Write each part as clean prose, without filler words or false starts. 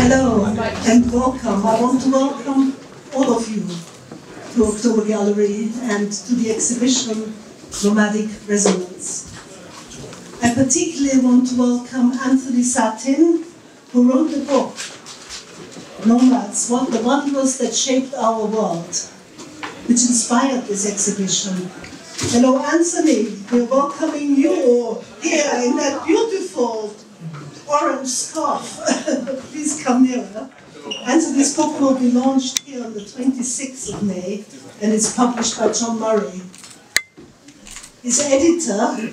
Hello and welcome. I want to welcome all of you to October Gallery and to the exhibition Nomadic Resonance. I particularly want to welcome Anthony Satin, who wrote the book Nomads, the Wonders That Shaped Our World, which inspired this exhibition. Hello Anthony, we're welcoming you here in that beautiful orange scarf. Please come nearer. Anthony's book will be launched here on the 26th of May, and it's published by John Murray. His editor,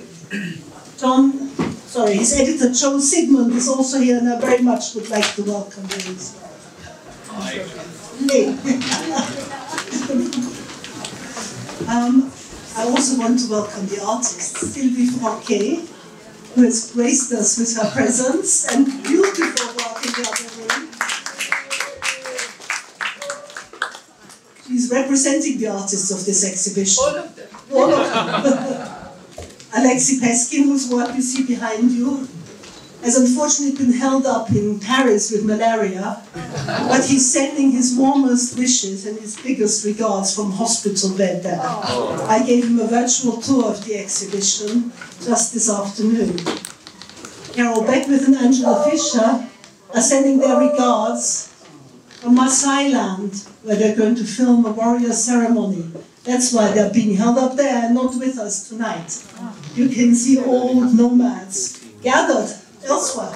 Joe Sigmund, is also here, and I very much would like to welcome him as well. I also want to welcome the artist, Sylvie Franquet, who has graced us with her presence and beautiful work in the other room. She's representing the artists of this exhibition. All of them. All of them. Alexei Peskin, whose work you see behind you, has unfortunately been held up in Paris with malaria, but he's sending his warmest wishes and his biggest regards from hospital bed there. I gave him a virtual tour of the exhibition just this afternoon. Carol Beckwith and Angela Fisher are sending their regards from Maasai Land, where they're going to film a warrior ceremony. That's why they're being held up there and not with us tonight. You can see old nomads gathered elsewhere.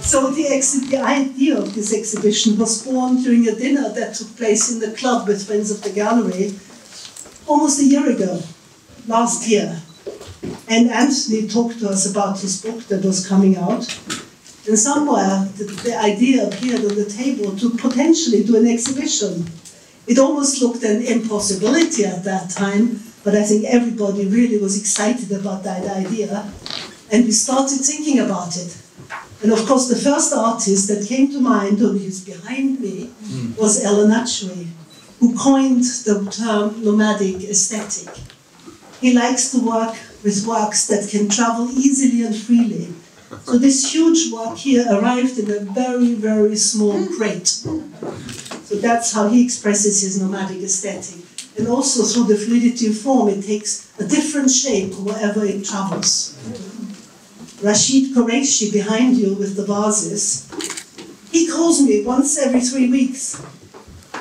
So the idea of this exhibition was born during a dinner that took place in the club with Friends of the Gallery almost a year ago, last year. And Anthony talked to us about his book that was coming out. And somewhere the idea appeared on the table to potentially do an exhibition. It almost looked an impossibility at that time, but I think everybody really was excited about that idea. And we started thinking about it. And of course, the first artist that came to mind, who is behind me, was Ellen Atchery, who coined the term nomadic aesthetic. He likes to work with works that can travel easily and freely. So this huge work here arrived in a very, very small crate. So that's how he expresses his nomadic aesthetic. And also through the fluidity of form, it takes a different shape wherever it travels. Rashid Qureshi behind you with the vases, he calls me once every 3 weeks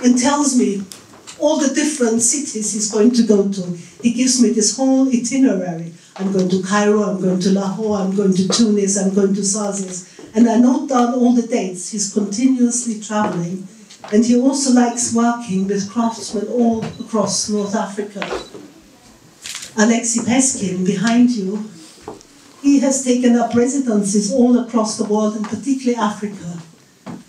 and tells me all the different cities he's going to go to. He gives me this whole itinerary. I'm going to Cairo, I'm going to Lahore, I'm going to Tunis, I'm going to Sazes. And I note down all the dates. He's continuously traveling. And he also likes working with craftsmen all across North Africa. Alexei Peskin behind you, he has taken up residencies all across the world, and particularly Africa.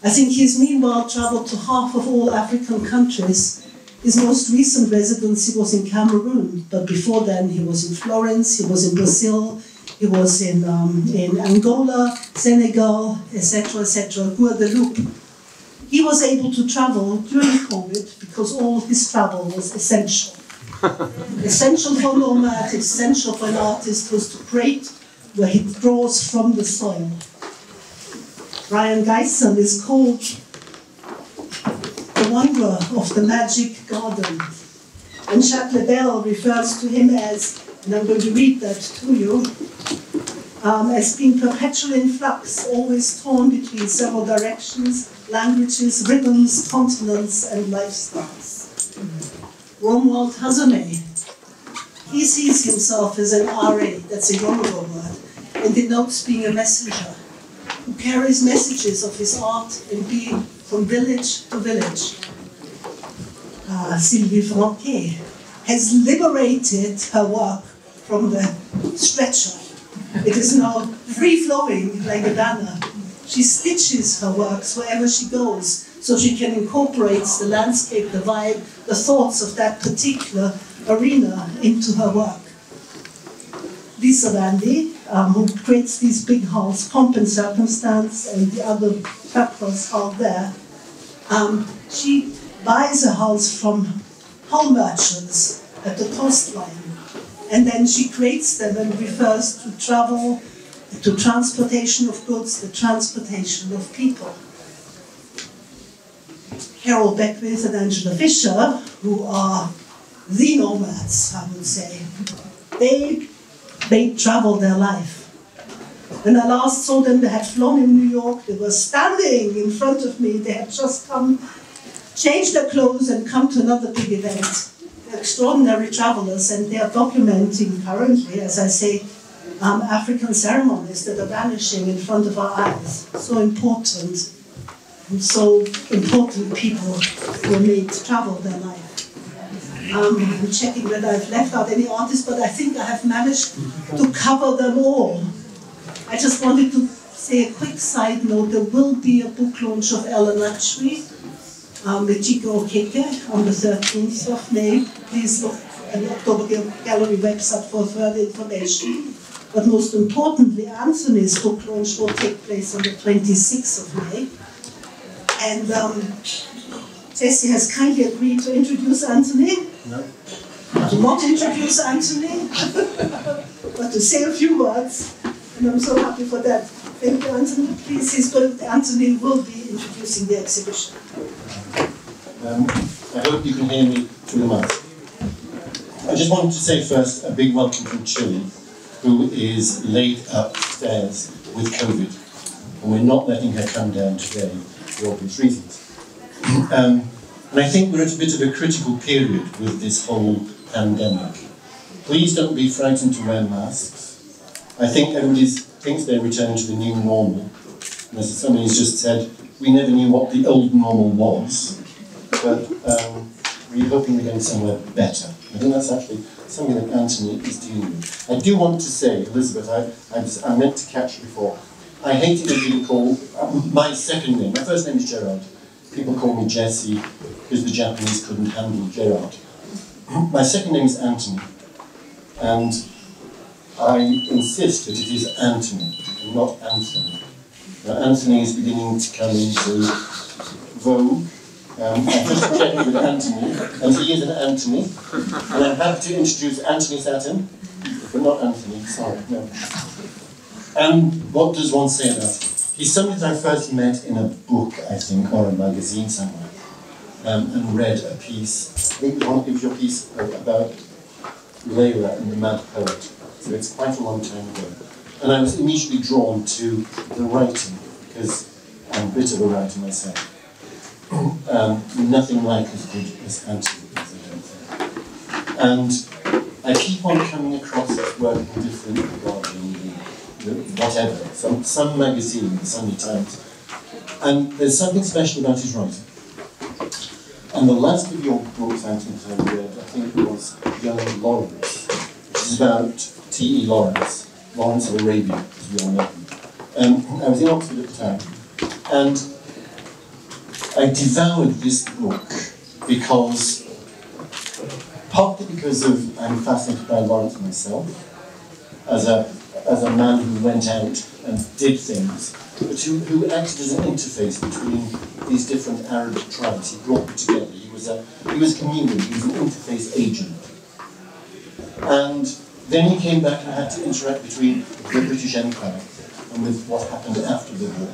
I think he's meanwhile traveled to half of all African countries. His most recent residency was in Cameroon, but before then he was in Florence, he was in Brazil, he was in Angola, Senegal, etc., Guadeloupe. He was able to travel during COVID because all his travel was essential. Essential for a nomad, essential for an artist was to create where he draws from the soil. Brian Geisen is called the wanderer of the magic garden. And Jacques Lebel refers to him as, and I'm going to read that to you, as being perpetually in flux, always torn between several directions, languages, rhythms, continents, and lifestyles. Romuald Hazomet, he sees himself as an RA, that's a Yoruba word, and denotes being a messenger who carries messages of his art and being from village to village. Sylvie Franquet has liberated her work from the stretcher. It is now free-flowing like a banner. She stitches her works wherever she goes, so she can incorporate the landscape, the vibe, the thoughts of that particular arena into her work. Lisa Landy, who creates these big hulls, Pomp and Circumstance, and the other Pepper's hull there, she buys the hulls from hull merchants at the coastline, and then she creates them and refers to travel to transportation of goods, the transportation of people. Carol Beckwith and Angela Fisher, who are the nomads, I would say, they traveled their life. When I last saw them, they had flown in New York, they were standing in front of me, they had just come, changed their clothes and come to another big event. They're extraordinary travelers, and they are documenting currently, as I say, African ceremonies that are vanishing in front of our eyes. So important, and so important people who made travel their life. I'm checking whether I've left out any artists, but I think I have managed to cover them all. I just wanted to say a quick side note. There will be a book launch of Ella Lakshmi with Chika Okeke on the 13th of May. Please look at the October Gallery website for further information. But most importantly, Anthony's book launch will take place on the 26th of May. And Tessie has kindly agreed to introduce Anthony. No. To not introduce Anthony, but to say a few words. And I'm so happy for that. Thank you, Anthony. Please, Anthony will be introducing the exhibition. I hope you can hear me through the mic. I just wanted to say first a big welcome from Chile, who is laid upstairs with COVID. And we're not letting her come down today for obvious reasons. And I think we're at a bit of a critical period with this whole pandemic. Please don't be frightened to wear masks. I think everybody thinks they're returning to the new normal. And as somebody's just said, we never knew what the old normal was. But we're hoping we're going somewhere better. I think that's actually something that Anthony is dealing with. I do want to say, Elizabeth, I meant to catch you before. I hate it when people call my second name. My first name is Gerard. People call me Jesse because the Japanese couldn't handle Gerard. My second name is Anthony, and I insist that it is Anthony and not Anthony. Now, Anthony is beginning to come into vogue. I'm just checking with Anthony, and he is an Anthony. And I'm happy to introduce Anthony Satin, but not Anthony, sorry, no. And what does one say about him? He's somebody that I first met in a book, I think, or a magazine somewhere, and read a piece, I think one of your piece about Layla and the Mad Poet. So it's quite a long time ago. And I was immediately drawn to the writing, because I'm a bit of a writer myself. Nothing like as good as Anthony, as I don't think. And I keep on coming across his work in different Guardian, whatever, some magazine, the Sunday Times. And there's something special about his writing. And the last of your books, Anthony, that I read, I think it was Young Lawrence, which is about T.E. Lawrence of Arabia, as we all know him. I was in Oxford at the time, and I devoured this book partly because I'm fascinated by Lawrence myself, as a man who went out and did things, but who acted as an interface between these different Arab tribes. He brought them together. He was a chameleon. He was an interface agent. And then he came back and had to interact between the British Empire and with what happened after the war,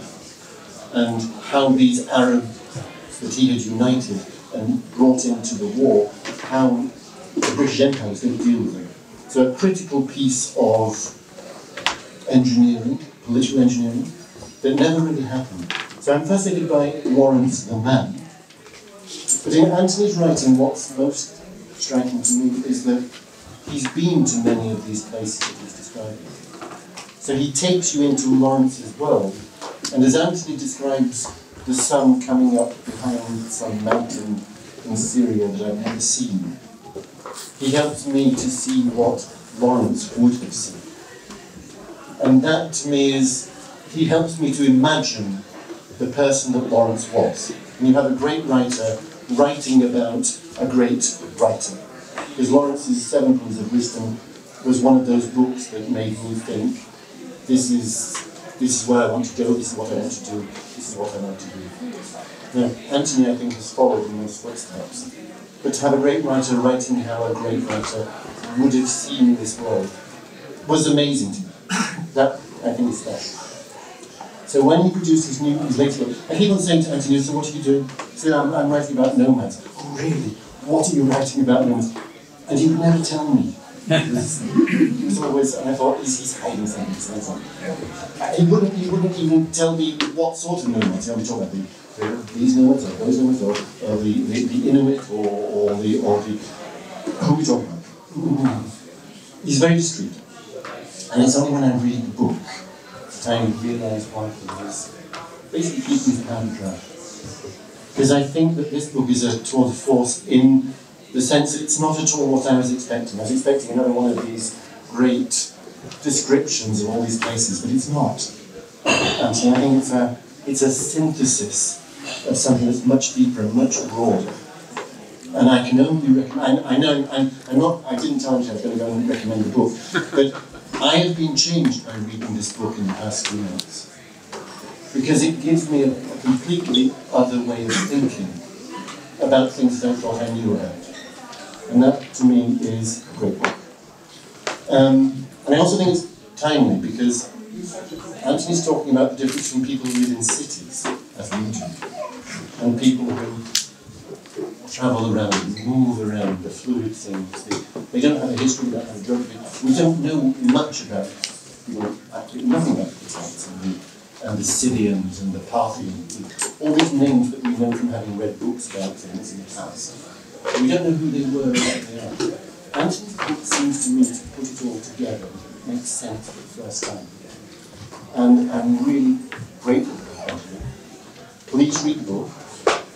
and how these Arabs that he had united and brought into the war, how the British Empire was going to deal with them. So a critical piece of engineering, political engineering, that never really happened. So I'm fascinated by Lawrence the man. But in Anthony's writing, what's most striking to me is that he's been to many of these places that he's describing. So he takes you into Lawrence's world, and as Anthony describes the sun coming up behind some mountain in Syria that I've never seen, he helps me to see what Lawrence would have seen. And that, to me, he helps me to imagine the person that Lawrence was. And you have a great writer writing about a great writer. Because Lawrence's Seven Pillars of Wisdom was one of those books that made me think, this is where I want to go, this is what I want to do, this is what I want to do. Now, Anthony, I think, has followed in those footsteps. But to have a great writer writing how a great writer would have seen this world was amazing to me. That, I think is special. So when he produced his latest book, I keep on saying to Anthony, so what are you doing? So I'm writing about nomads. Oh really? What are you writing about nomads? And he would never tell me. He was always, and I thought, he's hiding something. He wouldn't even tell me what sort of nomads. I would talk about these nomads, or those nomads, or the Inuit, or the who are we talking about? He's very discreet. And it's only when I read the book that I realise why he was basically keeping his powder dry. Because I think that this book is a tour de force in the sense that it's not at all what I was expecting. I was expecting another one of these great descriptions of all these places, but it's not. Actually, I think it's a synthesis of something that's much deeper and much broader. And I can only recommend, I didn't tell you I was going to go and recommend the book, but I have been changed by reading this book in the past few months. Because it gives me a completely other way of thinking about things that I thought I knew about. And that, to me, is a great book. And I also think it's timely, because Anthony's talking about the difference between people who live in cities, as we do, and people who travel around, move around, the fluid things. They don't have a history, they don't have a geography. We don't know much about people, absolutely nothing about the Hittites and the Scythians and the Parthians, all these names that we know from having read books about things in the past. We don't know who they were or what they are. Anthony's book seems to me to put it all together. It makes sense for the first time. And I'm really grateful for Anthony. Please read the book.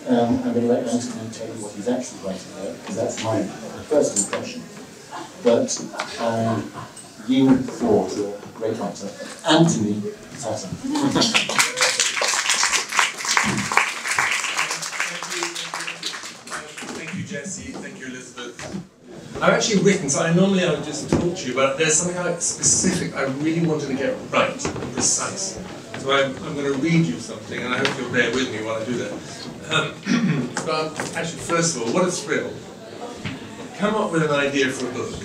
I'm going to let Anthony tell you what he's actually writing about, because that's my first impression. But I yield the floor to a great writer, Anthony Tatton. Thank you, Jesse. Thank you, Elizabeth. I've actually written, so normally I would just talk to you, but there's something like specific I really wanted to get right and precise. So I'm going to read you something, and I hope you'll bear with me while I do that. But actually, first of all, what a thrill. Come up with an idea for a book,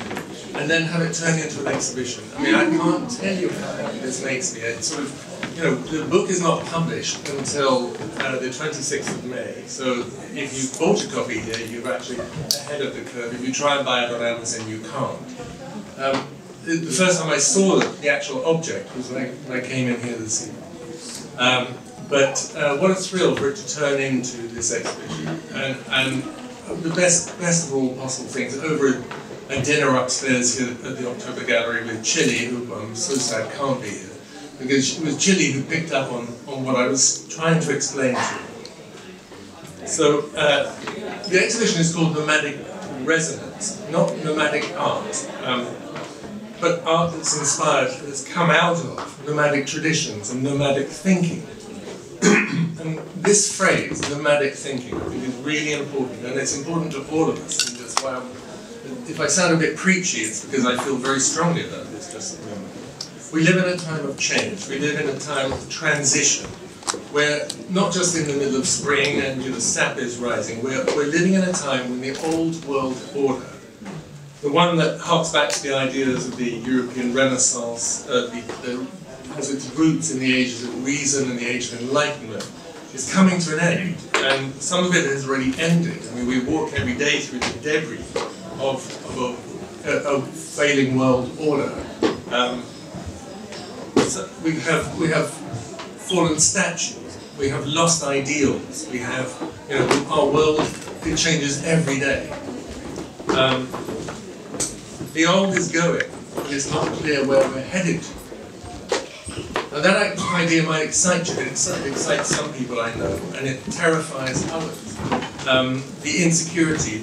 and then have it turn into an exhibition. I mean, I can't tell you how happy this makes me. It's sort of, you know, the book is not published until the 26th of May. So if you bought a copy here, you're actually ahead of the curve. If you try and buy it on Amazon, you can't. The first time I saw the actual object was when I came in here this evening. But what a thrill for it to turn into this exhibition. And the best of all possible things, over a dinner upstairs here at the October Gallery with Chili, who I'm so sad can't be here, because it was Chili who picked up on what I was trying to explain to her. So the exhibition is called Nomadic Resonance, not nomadic art, but art that's inspired, that's come out of nomadic traditions and nomadic thinking. And this phrase, nomadic thinking, I think is really important, and it's important to all of us. And that's why if I sound a bit preachy, it's because I feel very strongly about this just at the moment. We live in a time of change. We live in a time of transition. We're not just in the middle of spring and the sap is rising. We're living in a time when the old world order, the one that harks back to the ideas of the European Renaissance, has its roots in the ages of reason and the age of enlightenment, is coming to an end. And some of it has already ended. I mean, we walk every day through the debris of a failing world order. So we have fallen statues. We have lost ideals. We have, our world, it changes every day. The old is going, but it's not clear where we're headed. Now that idea might excite you, it excites some people I know, and it terrifies others. The insecurity,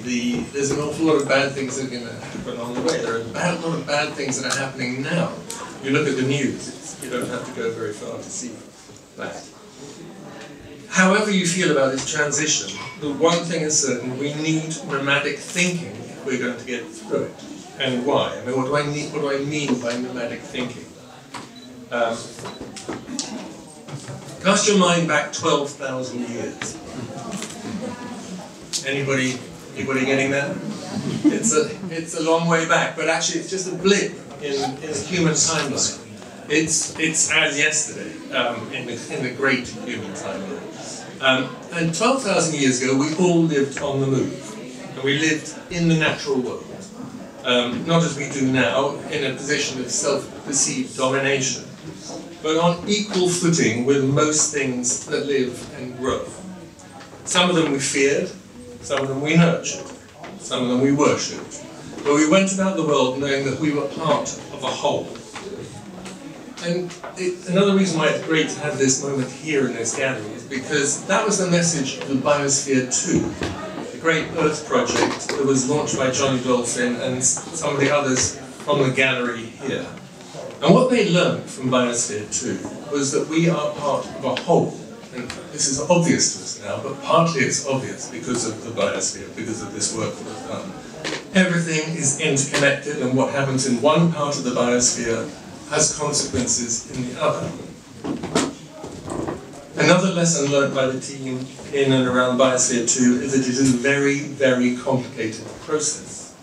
there's an awful lot of bad things that are going to happen on the way. There are a lot of bad things that are happening now. You look at the news, you don't have to go very far to see that. However you feel about this transition, the one thing is certain, we need nomadic thinking if we're going to get through it. And why? I mean, what do I mean by nomadic thinking? Cast your mind back 12,000 years. Anybody getting that? It's a long way back, but actually it's just a blip in the human timeline. It's as yesterday in the great human timeline. And 12,000 years ago, we all lived on the move, and we lived in the natural world, not as we do now, in a position of self-perceived domination, but on equal footing with most things that live and grow. Some of them we feared, some of them we nurtured, some of them we worshipped. But we went about the world knowing that we were part of a whole. And another reason why it's great to have this moment here in this gallery is because that was the message of the Biosphere 2, the great Earth project that was launched by Johnny Dolphin and some of the others from the gallery here. And what they learned from Biosphere 2 was that we are part of a whole. And this is obvious to us now, but partly it's obvious because of the Biosphere, because of this work that was done. Everything is interconnected, and what happens in one part of the Biosphere has consequences in the other. Another lesson learned by the team in and around Biosphere 2 is that it is a very, very complicated process.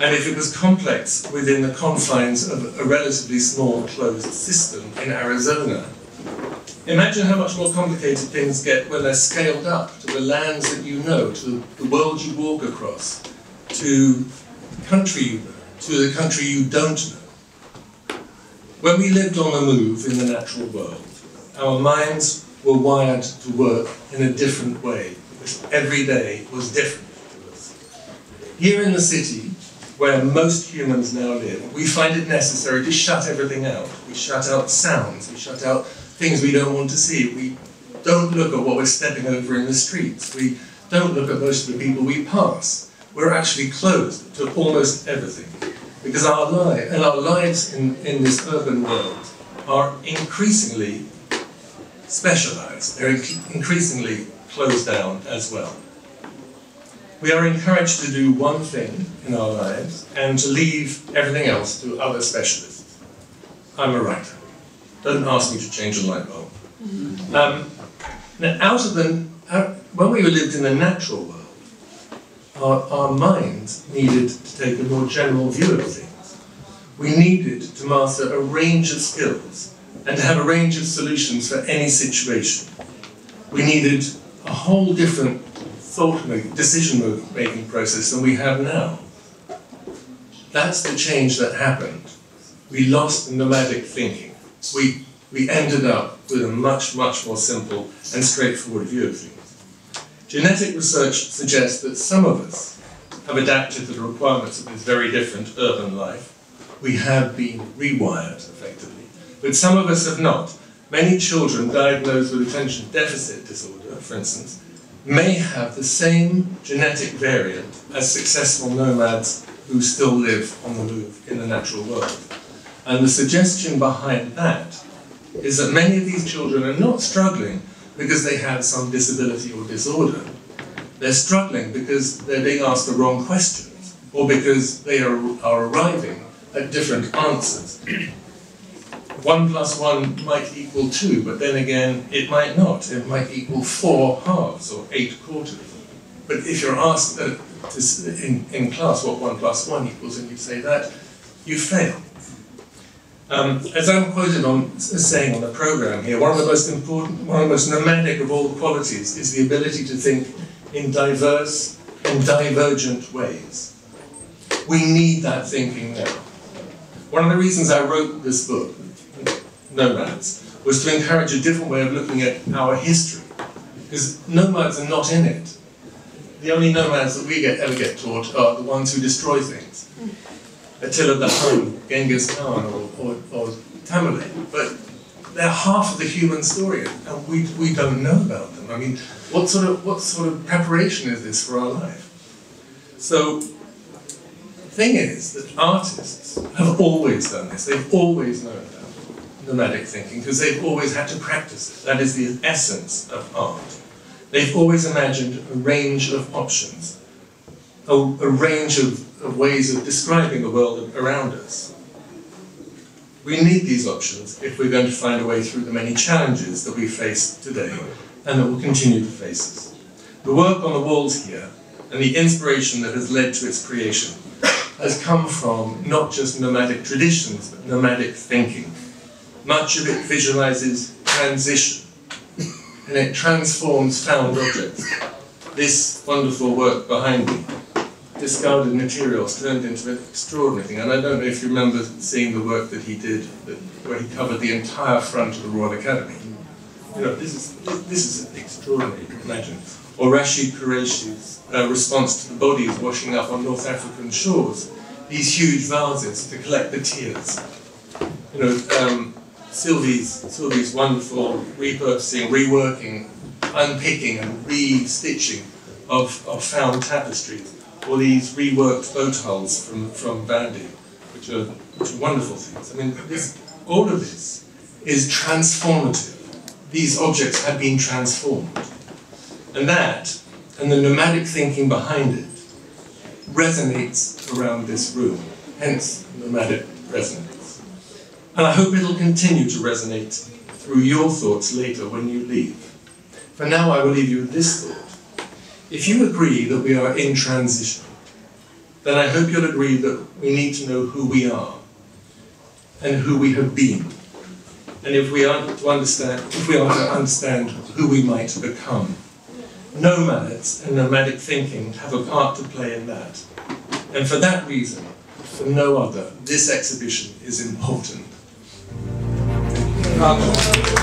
And if it was complex within the confines of a relatively small closed system in Arizona, imagine how much more complicated things get when they're scaled up to the lands that you know, to the world you walk across, to the country you know, to the country you don't know. When we lived on the move in the natural world, our minds were wired to work in a different way, because every day was different to us. Here in the city, where most humans now live, we find it necessary to shut everything out. We shut out sounds, we shut out things we don't want to see. We don't look at what we're stepping over in the streets. We don't look at most of the people we pass. We're actually closed to almost everything. Because our lives in this urban world are increasingly specialized. They're increasingly closed down as well. We are encouraged to do one thing in our lives and to leave everything else to other specialists. I'm a writer. Don't ask me to change a light bulb. Now, when we lived in the natural world, our minds needed to take a more general view of things. We needed to master a range of skills and to have a range of solutions for any situation. We needed a whole different decision-making process than we have now. That's the change that happened. We lost the nomadic thinking. We ended up with a much, much more simple and straightforward view of things. Genetic research suggests that some of us have adapted to the requirements of this very different urban life. We have been rewired, effectively. But some of us have not. Many children diagnosed with attention deficit disorder, for instance, may have the same genetic variant as successful nomads who still live on the move in the natural world. And the suggestion behind that is that many of these children are not struggling because they have some disability or disorder. They're struggling because they're being asked the wrong questions, or because they are arriving at different answers. 1 + 1 might equal 2, but then again, it might not. It might equal 4 halves or 8 quarters. But if you're asked in class what 1 + 1 equals, and you say that, you fail. As I'm quoted as saying on the program here, one of the most important, one of the most nomadic of all qualities is the ability to think in diverse and divergent ways. We need that thinking now. One of the reasons I wrote this book, Nomads, was to encourage a different way of looking at our history, because nomads are not in it. The only nomads that we ever get taught are the ones who destroy things. Attila the Hun, Genghis Khan, or Tamerlane, but they're half of the human story, and we don't know about them. I mean, what sort of preparation is this for our life? So, the thing is that artists have always done this. They've always known about nomadic thinking because they've always had to practice it. That is the essence of art. They've always imagined a range of options, a range of ways of describing the world around us. We need these options if we're going to find a way through the many challenges that we face today and that will continue to face us. The work on the walls here and the inspiration that has led to its creation has come from not just nomadic traditions, but nomadic thinking. Much of it visualizes transition, and it transforms found objects. This wonderful work behind me, discarded materials turned into an extraordinary thing. And I don't know if you remember seeing the work that he did, where he covered the entire front of the Royal Academy. You know, this is extraordinary, imagine. Or Rashid Qureshi's response to the bodies washing up on North African shores, these huge vases to collect the tears. You know, Sylvie's wonderful repurposing, reworking, unpicking and re-stitching of found tapestries, or these reworked boat hulls from Vandy, which are wonderful things. I mean, all of this is transformative. These objects have been transformed. And that, and the nomadic thinking behind it, resonates around this room, hence nomadic resonance. And I hope it'll continue to resonate through your thoughts later when you leave. For now, I will leave you with this thought. If you agree that we are in transition, then I hope you'll agree that we need to know who we are and who we have been. And if we are to understand who we might become. Nomads and nomadic thinking have a part to play in that. And for that reason, for no other, this exhibition is important. Thank you.